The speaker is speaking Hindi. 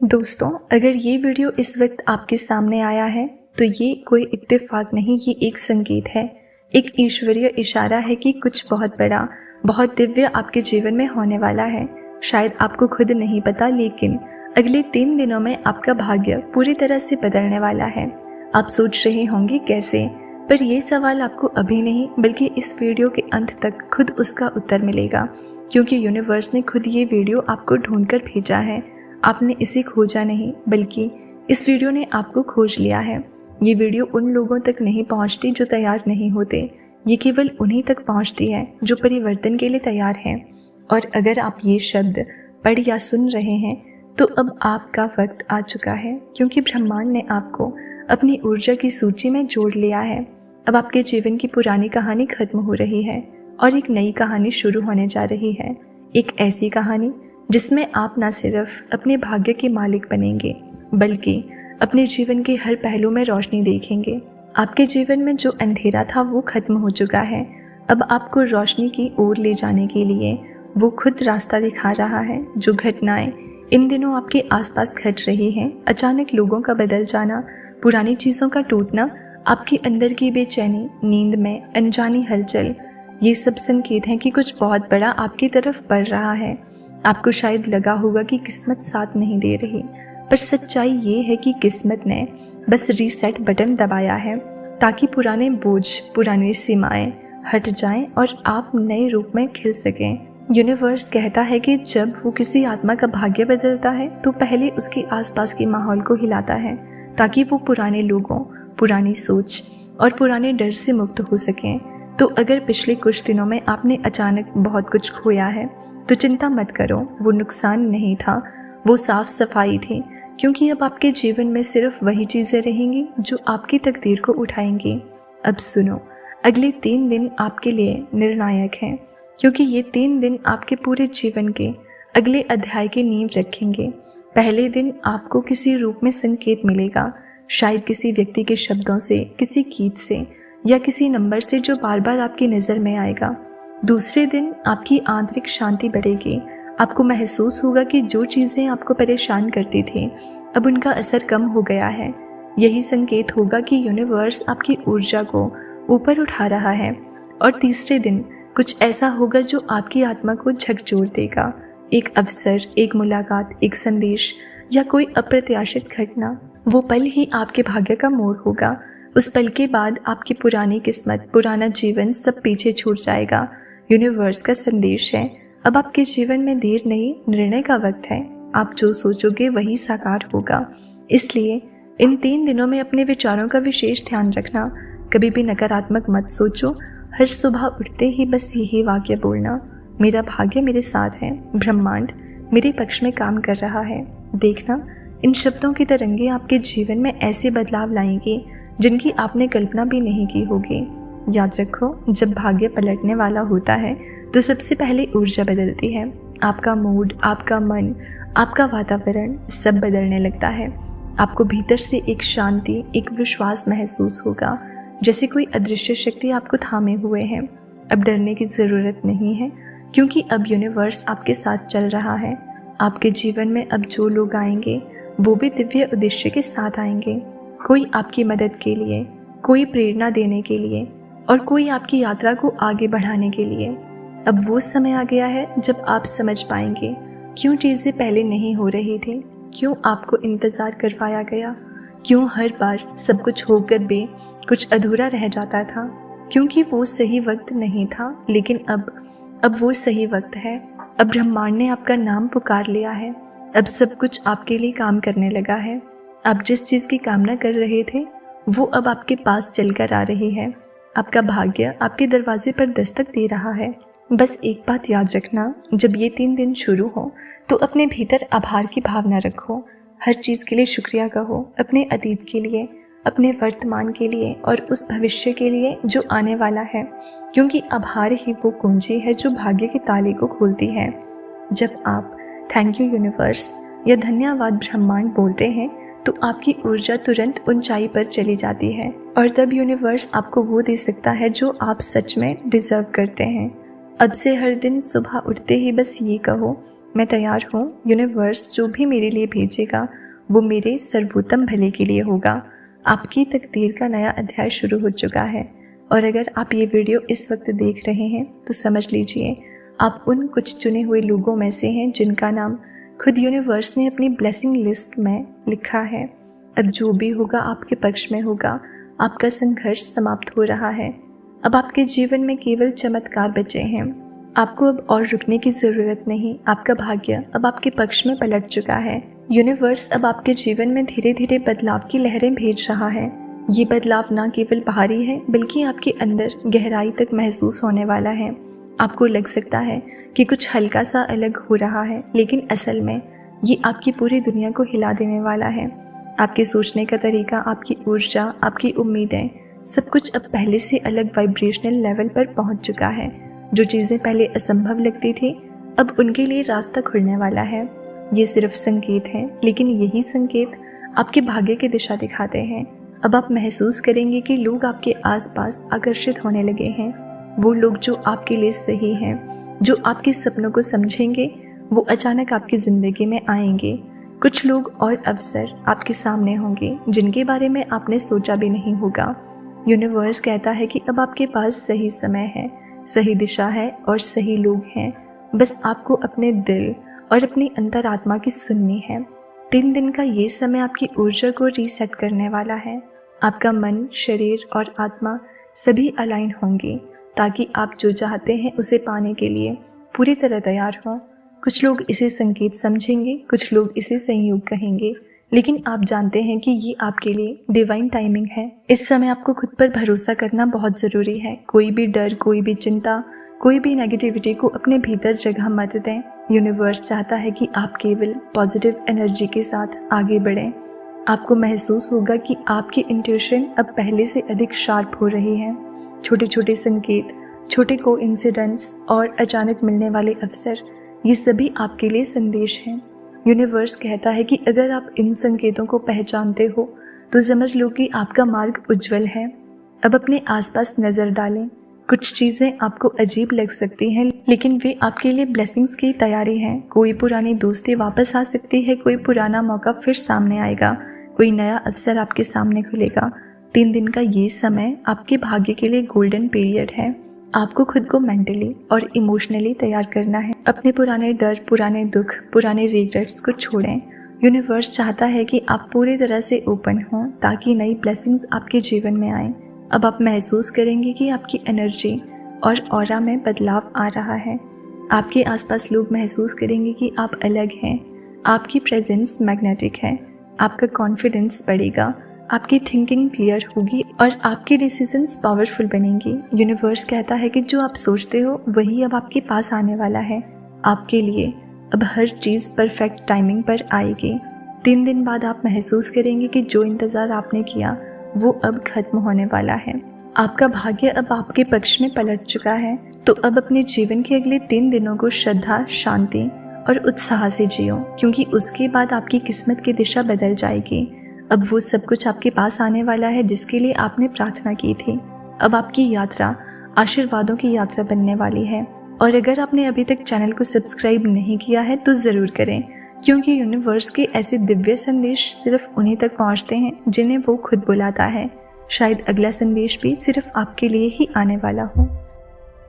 दोस्तों, अगर ये वीडियो इस वक्त आपके सामने आया है तो ये कोई इत्तेफाक नहीं, ये एक संकेत है, एक ईश्वरीय इशारा है कि कुछ बहुत बड़ा, बहुत दिव्य आपके जीवन में होने वाला है। शायद आपको खुद नहीं पता, लेकिन अगले 3 दिनों में आपका भाग्य पूरी तरह से बदलने वाला है। आप सोच रहे होंगे कैसे, पर ये सवाल आपको अभी नहीं बल्कि इस वीडियो के अंत तक खुद उसका उत्तर मिलेगा, क्योंकि यूनिवर्स ने खुद ये वीडियो आपको ढूंढकर भेजा है। आपने इसे खोजा नहीं, बल्कि इस वीडियो ने आपको खोज लिया है। ये वीडियो उन लोगों तक नहीं पहुंचती जो तैयार नहीं होते, ये केवल उन्हीं तक पहुंचती है जो परिवर्तन के लिए तैयार हैं। और अगर आप ये शब्द पढ़ या सुन रहे हैं तो अब आपका वक्त आ चुका है, क्योंकि ब्रह्मांड ने आपको अपनी ऊर्जा की सूची में जोड़ लिया है। अब आपके जीवन की पुरानी कहानी खत्म हो रही है और एक नई कहानी शुरू होने जा रही है। एक ऐसी कहानी जिसमें आप न सिर्फ अपने भाग्य के मालिक बनेंगे, बल्कि अपने जीवन के हर पहलू में रोशनी देखेंगे। आपके जीवन में जो अंधेरा था वो खत्म हो चुका है। अब आपको रोशनी की ओर ले जाने के लिए वो खुद रास्ता दिखा रहा है। जो घटनाएं इन दिनों आपके आसपास घट रही हैं, अचानक लोगों का बदल जाना, पुरानी चीज़ों का टूटना, आपके अंदर की बेचैनी, नींद में अनजानी हलचल, ये सब संकेत हैं कि कुछ बहुत बड़ा आपकी तरफ बढ़ रहा है। आपको शायद लगा होगा कि किस्मत साथ नहीं दे रही, पर सच्चाई ये है कि किस्मत ने बस रीसेट बटन दबाया है ताकि पुराने बोझ, पुरानी सीमाएं हट जाएं और आप नए रूप में खिल सकें। यूनिवर्स कहता है कि जब वो किसी आत्मा का भाग्य बदलता है तो पहले उसके आसपास के माहौल को हिलाता है, ताकि वो पुराने लोगों, पुरानी सोच और पुराने डर से मुक्त हो सकें। तो अगर पिछले कुछ दिनों में आपने अचानक बहुत कुछ खोया है तो चिंता मत करो, वो नुकसान नहीं था, वो साफ सफाई थी, क्योंकि अब आपके जीवन में सिर्फ वही चीज़ें रहेंगी जो आपकी तकदीर को उठाएंगी। अब सुनो, अगले 3 दिन आपके लिए निर्णायक हैं, क्योंकि ये 3 दिन आपके पूरे जीवन के अगले अध्याय की नींव रखेंगे। पहले दिन आपको किसी रूप में संकेत मिलेगा, शायद किसी व्यक्ति के शब्दों से, किसी गीत से या किसी नंबर से जो बार बार आपकी नज़र में आएगा। दूसरे दिन आपकी आंतरिक शांति बढ़ेगी। आपको महसूस होगा कि जो चीज़ें आपको परेशान करती थी अब उनका असर कम हो गया है। यही संकेत होगा कि यूनिवर्स आपकी ऊर्जा को ऊपर उठा रहा है। और तीसरे दिन कुछ ऐसा होगा जो आपकी आत्मा को झकझोर देगा। एक अवसर, एक मुलाकात, एक संदेश या कोई अप्रत्याशित घटना। वो पल ही आपके भाग्य का मोड़ होगा। उस पल के बाद आपकी पुरानी किस्मत, पुराना जीवन सब पीछे छूट जाएगा। यूनिवर्स का संदेश है, अब आपके जीवन में देर नहीं, निर्णय का वक्त है। आप जो सोचोगे वही साकार होगा। इसलिए इन 3 दिनों में अपने विचारों का विशेष ध्यान रखना। कभी भी नकारात्मक मत सोचो। हर सुबह उठते ही बस यही वाक्य बोलना, मेरा भाग्य मेरे साथ है, ब्रह्मांड मेरे पक्ष में काम कर रहा है। देखना, इन शब्दों की तरंगे आपके जीवन में ऐसे बदलाव लाएंगी जिनकी आपने कल्पना भी नहीं की होगी। याद रखो, जब भाग्य पलटने वाला होता है तो सबसे पहले ऊर्जा बदलती है। आपका मूड, आपका मन, आपका वातावरण सब बदलने लगता है। आपको भीतर से एक शांति, एक विश्वास महसूस होगा, जैसे कोई अदृश्य शक्ति आपको थामे हुए है। अब डरने की ज़रूरत नहीं है, क्योंकि अब यूनिवर्स आपके साथ चल रहा है। आपके जीवन में अब जो लोग आएंगे वो भी दिव्य उद्देश्य के साथ आएंगे। कोई आपकी मदद के लिए, कोई प्रेरणा देने के लिए और कोई आपकी यात्रा को आगे बढ़ाने के लिए। अब वो समय आ गया है जब आप समझ पाएंगे क्यों चीज़ें पहले नहीं हो रही थी, क्यों आपको इंतज़ार करवाया गया, क्यों हर बार सब कुछ होकर भी कुछ अधूरा रह जाता था। क्योंकि वो सही वक्त नहीं था, लेकिन अब वो सही वक्त है। अब ब्रह्मांड ने आपका नाम पुकार लिया है। अब सब कुछ आपके लिए काम करने लगा है। आप जिस चीज़ की कामना कर रहे थे वो अब आपके पास चलकर आ रही है। आपका भाग्य आपके दरवाजे पर दस्तक दे रहा है। बस एक बात याद रखना, जब ये 3 दिन शुरू हो तो अपने भीतर आभार की भावना रखो। हर चीज़ के लिए शुक्रिया कहो, अपने अतीत के लिए, अपने वर्तमान के लिए और उस भविष्य के लिए जो आने वाला है, क्योंकि आभार ही वो कुंजी है जो भाग्य के ताले को खोलती है। जब आप थैंक यू यूनिवर्स या धन्यवाद ब्रह्मांड बोलते हैं तो आपकी ऊर्जा तुरंत ऊंचाई पर चली जाती है और तब यूनिवर्स आपको वो दे सकता है जो आप सच में डिजर्व करते हैं। अब से हर दिन सुबह उठते ही बस ये कहो, मैं तैयार हूँ। यूनिवर्स जो भी मेरे लिए भेजेगा वो मेरे सर्वोत्तम भले के लिए होगा। आपकी तकदीर का नया अध्याय शुरू हो चुका है। और अगर आप ये वीडियो इस वक्त देख रहे हैं तो समझ लीजिए आप उन कुछ चुने हुए लोगों में से हैं जिनका नाम खुद यूनिवर्स ने अपनी ब्लेसिंग लिस्ट में लिखा है। अब जो भी होगा आपके पक्ष में होगा। आपका संघर्ष समाप्त हो रहा है। अब आपके जीवन में केवल चमत्कार बचे हैं। आपको अब और रुकने की ज़रूरत नहीं। आपका भाग्य अब आपके पक्ष में पलट चुका है। यूनिवर्स अब आपके जीवन में धीरे धीरे बदलाव की लहरें भेज रहा है। ये बदलाव ना केवल बाहरी है बल्कि आपके अंदर गहराई तक महसूस होने वाला है। आपको लग सकता है कि कुछ हल्का सा अलग हो रहा है, लेकिन असल में ये आपकी पूरी दुनिया को हिला देने वाला है। आपके सोचने का तरीका, आपकी ऊर्जा, आपकी उम्मीदें, सब कुछ अब पहले से अलग वाइब्रेशनल लेवल पर पहुंच चुका है। जो चीज़ें पहले असंभव लगती थी अब उनके लिए रास्ता खुलने वाला है। ये सिर्फ संकेत हैं, लेकिन यही संकेत आपके भाग्य की दिशा दिखाते हैं। अब आप महसूस करेंगे कि लोग आपके आसपास आकर्षित होने लगे हैं। वो लोग जो आपके लिए सही हैं, जो आपके सपनों को समझेंगे, वो अचानक आपकी ज़िंदगी में आएंगे। कुछ लोग और अवसर आपके सामने होंगे जिनके बारे में आपने सोचा भी नहीं होगा। यूनिवर्स कहता है कि अब आपके पास सही समय है, सही दिशा है और सही लोग हैं। बस आपको अपने दिल और अपनी अंतरात्मा की सुननी है। 3 दिन का ये समय आपकी ऊर्जा को रीसेट करने वाला है। आपका मन, शरीर और आत्मा सभी अलाइन होंगे ताकि आप जो चाहते हैं उसे पाने के लिए पूरी तरह तैयार हों। कुछ लोग इसे संकेत समझेंगे, कुछ लोग इसे संयोग कहेंगे, लेकिन आप जानते हैं कि ये आपके लिए डिवाइन टाइमिंग है। इस समय आपको खुद पर भरोसा करना बहुत ज़रूरी है। कोई भी डर, कोई भी चिंता, कोई भी नेगेटिविटी को अपने भीतर जगह मत दें। यूनिवर्स चाहता है कि आप केवल पॉजिटिव एनर्जी के साथ आगे बढ़ें। आपको महसूस होगा कि आपकी इंट्यूशन अब पहले से अधिक शार्प हो रही है। छोटे छोटे संकेत, छोटे कोइंसिडेंस और अचानक मिलने वाले अवसर, ये सभी आपके लिए संदेश हैं। यूनिवर्स कहता है कि अगर आप इन संकेतों को पहचानते हो तो समझ लो कि आपका मार्ग उज्जवल है। अब अपने आसपास नज़र डालें। कुछ चीज़ें आपको अजीब लग सकती हैं, लेकिन वे आपके लिए ब्लेसिंग्स की तैयारी हैं। कोई पुरानी दोस्ती वापस आ सकती है, कोई पुराना मौका फिर सामने आएगा, कोई नया अवसर आपके सामने खुलेगा। 3 दिन का ये समय आपके भाग्य के लिए गोल्डन पीरियड है। आपको खुद को मेंटली और इमोशनली तैयार करना है। अपने पुराने डर, पुराने दुख, पुराने रिग्रेट्स को छोड़ें। यूनिवर्स चाहता है कि आप पूरी तरह से ओपन हों ताकि नई ब्लेसिंग्स आपके जीवन में आएं। अब आप महसूस करेंगे कि आपकी एनर्जी और ऑरा में बदलाव आ रहा है। आपके आसपास लोग महसूस करेंगे कि आप अलग हैं। आपकी प्रेजेंस मैग्नेटिक है। आपका कॉन्फिडेंस बढ़ेगा, आपकी थिंकिंग क्लियर होगी और आपकी डिसीजंस पावरफुल बनेंगी। यूनिवर्स कहता है कि जो आप सोचते हो वही अब आपके पास आने वाला है। आपके लिए अब हर चीज़ परफेक्ट टाइमिंग पर आएगी। 3 दिन बाद आप महसूस करेंगे कि जो इंतज़ार आपने किया वो अब खत्म होने वाला है। आपका भाग्य अब आपके पक्ष में पलट चुका है। तो अब अपने जीवन के अगले 3 दिनों को श्रद्धा, शांति और उत्साह से जियो, क्योंकि उसके बाद आपकी किस्मत की दिशा बदल जाएगी। अब वो सब कुछ आपके पास आने वाला है जिसके लिए आपने प्रार्थना की थी। अब आपकी यात्रा आशीर्वादों की यात्रा बनने वाली है। और अगर आपने अभी तक चैनल को सब्सक्राइब नहीं किया है तो ज़रूर करें, क्योंकि यूनिवर्स के ऐसे दिव्य संदेश सिर्फ उन्हीं तक पहुंचते हैं जिन्हें वो खुद बुलाता है। शायद अगला संदेश भी सिर्फ आपके लिए ही आने वाला हो।